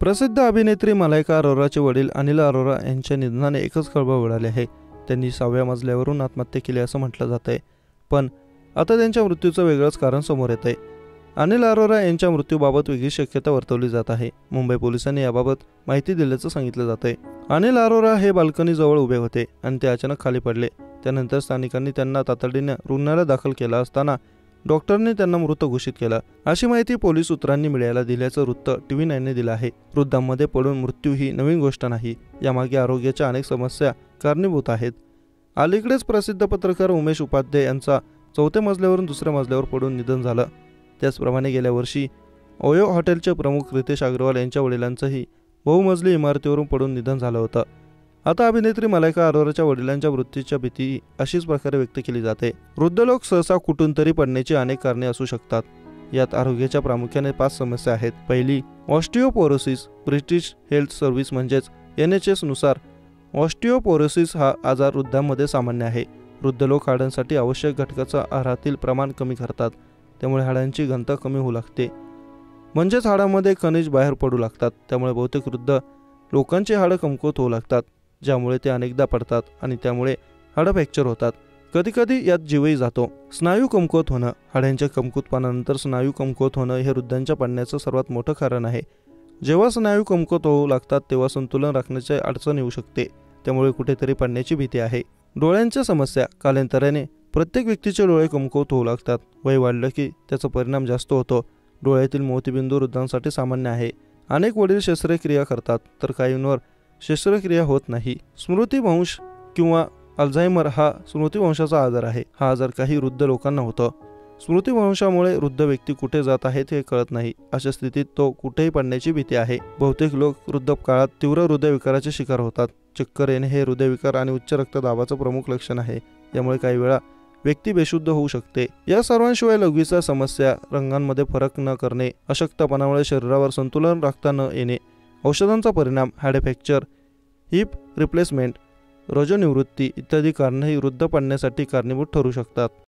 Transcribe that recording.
प्रसिद्ध अभिनेत्री मलायका अरोराचे वडील अनिल अरोरा यांच्या निधनाने एकच खळबळ उडाली आहे। त्यांनी 6व्या मजल्यावरून आत्महत्या केली असं म्हटलं जात आहे, पण आता त्यांच्या मृत्यूचं वेगळंच कारण समोर येत आहे। अनिल अरोरा यांच्या मृत्यूबाबत वेगळी शक्यता वर्तवली जात आहे। मुंबई पोलिसांनी याबाबत माहिती दिल्याचं सांगितलं जात आहे। अनिल अरोरा हे बाल्कनीजवळ उभे होते आणि ते अचानक खाली पडले। त्यानंतर स्थानिकांनी त्यांना तातडीने रुग्णालयात दाखल केलं असताना डॉक्टरने त्यांना मृत घोषित केलं, अशी माहिती पोलीस सूत्रांनी मीडियाला दिल्याचं वृत्त TV9 ने दिलं आहे। वृद्धांमध्ये पडून मृत्यू ही नवीन गोष्ट नाही, यामागे आरोग्याच्या अनेक समस्या कारणीभूत आहेत। अलीकडेच प्रसिद्ध पत्रकार उमेश उपाध्याय यांचा 4थ्या मजल्यावरून 2ऱ्या मजल्यावर पडून निधन झालं। त्याचप्रमाणे गेल्या वर्षी ओयो हॉटेलचे प्रमुख रितेश अग्रवाल यांच्या वडिलांचंही बहुमजली इमारतीवरून पडून निधन झालं होतं। आता अभिनेत्री मलायका अरोराच्या वडिलांच्या मृत्यूची भीती अशीच प्रकारे व्यक्त केली जाते। वृद्ध लोक सहसा कुठून तरी पडण्याची अनेक कारणे असू शकतात। यात आरोग्याच्या प्रामुख्याने 5 समस्या आहेत। पहिली, ऑस्टिओपोरोसिस। ब्रिटिश हेल्थ सर्व्हिस म्हणजेच NHS नुसार ऑस्टिओपोरोसिस हा आजार वृद्धांमध्ये सामान्य आहे। वृद्ध लोक हाडांसाठी आवश्यक घटकाचं आहारातील प्रमाण कमी करतात, त्यामुळे हाडांची घनता कमी होऊ लागते, म्हणजेच हाडांमध्ये खनिज बाहेर पडू लागतात। त्यामुळे बहुतेक वृद्ध लोकांची हाडं कमकुवत होऊ लागतात, ज्यामुळे ते अनेकदा पडतात आणि त्यामुळे हाडं फ्रॅक्चर होतात। कधीकधी यात जीवही जातो। स्नायू कमकुवत होणं। हाडांच्या कमकुवतपणानंतर स्नायू कमकुवत होणं हे वृद्धांच्या पडण्याचं सर्वात मोठं कारण आहे। जेव्हा स्नायू कमकुवत होऊ लागतात तेव्हा संतुलन राखण्याची अडचण येऊ शकते, त्यामुळे कुठेतरी पडण्याची भीती आहे। डोळ्यांच्या समस्या। कालांतराने प्रत्येक व्यक्तीचे डोळे कमकुवत होऊ लागतात। वय वाढलं की त्याचा परिणाम जास्त होतो। डोळ्यातील मोतीबिंदू वृद्धांसाठी सामान्य आहे। अनेक वडील शस्त्रक्रिया करतात, तर काहींवर शस्त्रक्रिया होत नाही। स्मृतिभ्रंश किंवा अल्झायमर हा स्मृतिभ्रंशाचा आजार आहे। हा आजार काही वृद्ध लोकांना होतो। स्मृतिभ्रंशामुळे वृद्ध व्यक्ती कुठे जात आहेत हे कळत नाही। अशा स्थितीत तो कुठेही पडण्याची भीती आहे। बहुतेक लोक वृद्धापकाळात तीव्र हृदयविकाराचे शिकार होतात। चक्कर येणे हे हृदयविकार आणि उच्च रक्तदाबाचं प्रमुख लक्षण आहे। यामुळे काही वेळा व्यक्ती बेशुद्ध होऊ शकते। या सर्वांशिवाय लघवीच्या समस्या, रंगांमध्ये फरक न करणे, अशक्तपणामुळे शरीरावर संतुलन राखता न येणे, औषधांचा परिणाम, हाडे फ्रॅक्चर, हिप रिप्लेसमेंट, रजोनिवृत्ती इत्यादी कारणेही वृद्ध पडण्यासाठी कारणीभूत ठरू शकतात।